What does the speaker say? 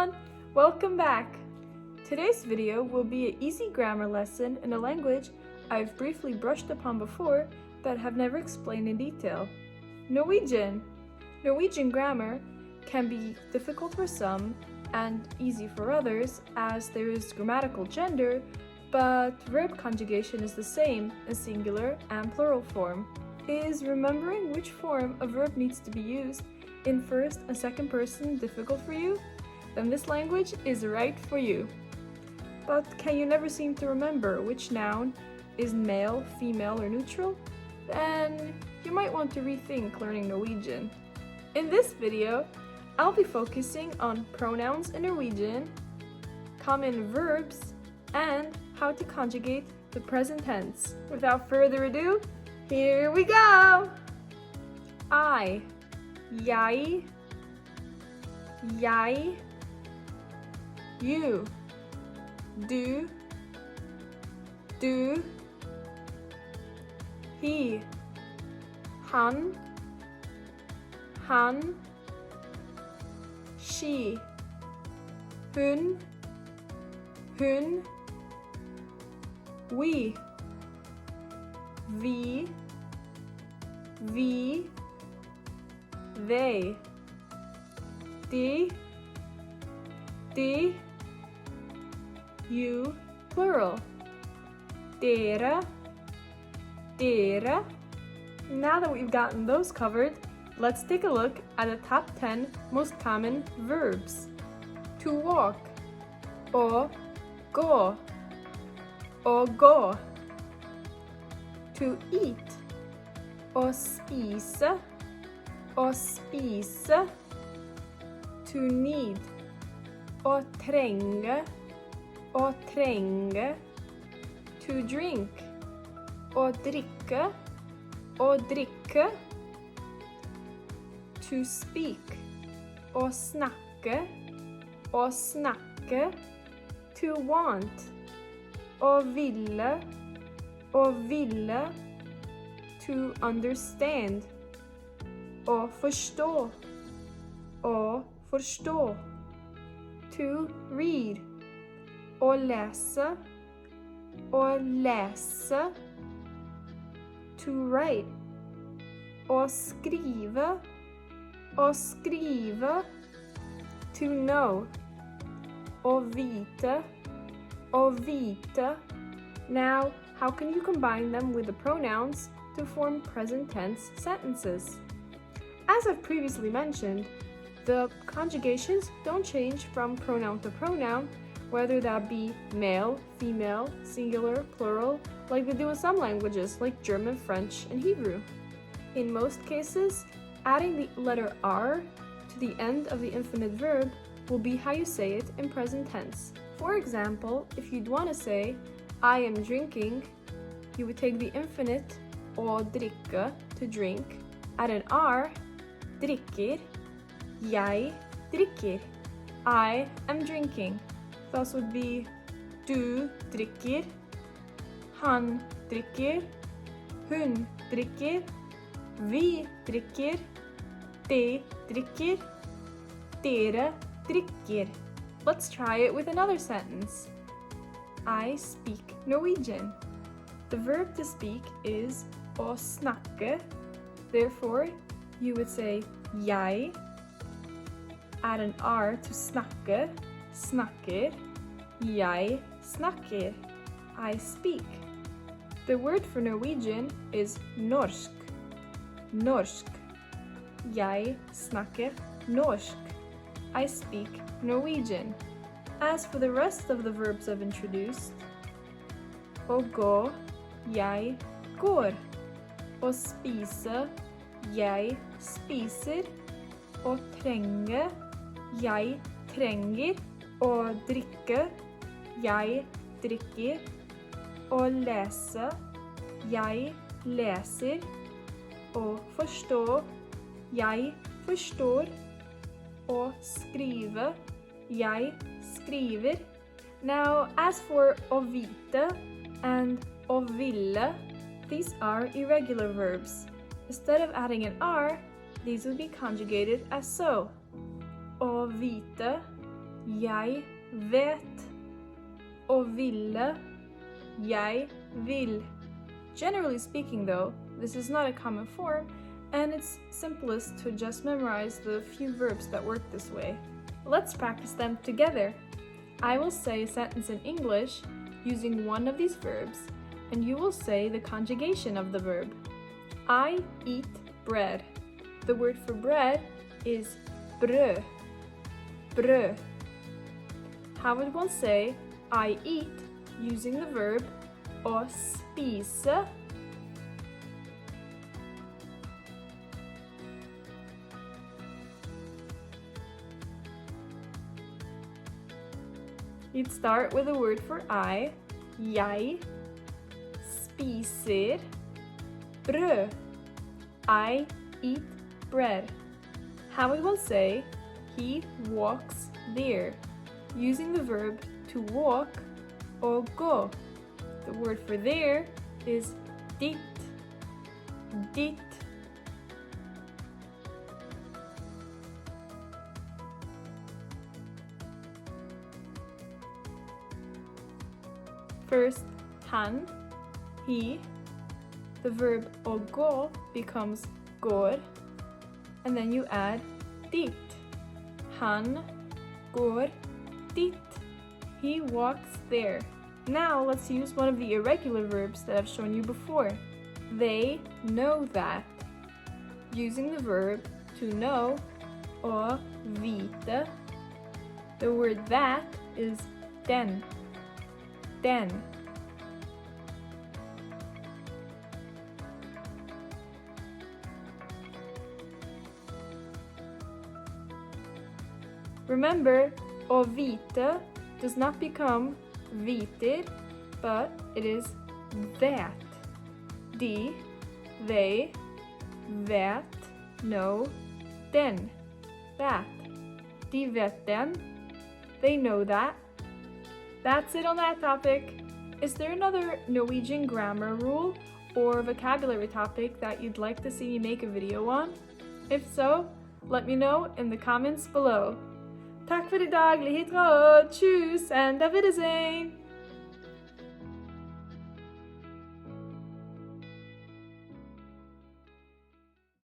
everyone! Welcome back! Today's video will be an easy grammar lesson in a language I've briefly brushed upon before but have never explained in detail. Norwegian. Norwegian grammar can be difficult for some and easy for others as there is grammatical gender, but verb conjugation is the same in singular and plural form. Is remembering which form a verb needs to be used in first and second person difficult for you? Then this language is right for you. But can you never seem to remember which noun is male, female, or neutral? Then you might want to rethink learning Norwegian. In this video, I'll be focusing on pronouns in Norwegian, common verbs, and how to conjugate the present tense. Without further ado, here we go! Jeg, you, du, he, han, she, hun, we, they, de, you, plural, dere. Now that we've gotten those covered, let's take a look at the top 10 most common verbs. To walk, å gå. To eat, å spise. To need, å trenge. To drink, å drikke. To speak, å snakke. To want, å ville. To understand, å forstå. To read, å lese. To write, å skrive. To know, å vite. Now, how can you combine them with the pronouns to form present tense sentences? As I've previously mentioned, the conjugations don't change from pronoun to pronoun, whether that be male, female, singular, plural, like they do in some languages like German, French, and Hebrew. In most cases, adding the letter R to the end of the infinite verb will be how you say it in present tense. For example, if you'd want to say, I am drinking, you would take the infinite, å drikke, to drink, add an R, drikker, jeg drikker, I am drinking. Thus would be, du drikker, han drikker, hun drikker, vi drikker, de drikker, dere drikker. Let's try it with another sentence. I speak Norwegian. The verb to speak is å snakke. Therefore, you would say jeg, add an R to snakke, snakker, jeg snakker, I speak. The word for Norwegian is norsk. Jeg snakker norsk. I speak Norwegian. As for the rest of the verbs I've introduced, å gå, jeg går. Å spise, jeg spiser. Å trenge, jeg trenger. Å drikke, jeg drikker. Å lese, jeg leser. Å forstå, jeg forstår. Å skrive, jeg skriver. Now, as for å vite and å ville, these are irregular verbs. Instead of adding an R, these would be conjugated as so. Å vite, jeg vet. Og ville, jeg vil. Generally speaking though, this is not a common form, and it's simplest to just memorize the few verbs that work this way. Let's practice them together. I will say a sentence in English using one of these verbs, and you will say the conjugation of the verb. I eat bread. The word for bread is brød. Brød. How would one say I eat using the verb å spise? You'd start with the word for I. Jeg spiser brød. I eat bread. How would one say he walks there? Using the verb to walk or gå. The word for there is dit. Dit. First, han, he. The verb å gå becomes går, and then you add dit. Han går dit. He walks there. Now let's use one of the irregular verbs that I've shown you before. They know that. Using the verb to know or vite. The word that is den. Den. Remember, å vite does not become viter, but it is vet. De, they, vet, know, den. That. De vet den. They know that. That's it on that topic. Is there another Norwegian grammar rule or vocabulary topic that you'd like to see me make a video on? If so, let me know in the comments below. Tack för idag, Lihitra, tschüss and auf Wiedersehen!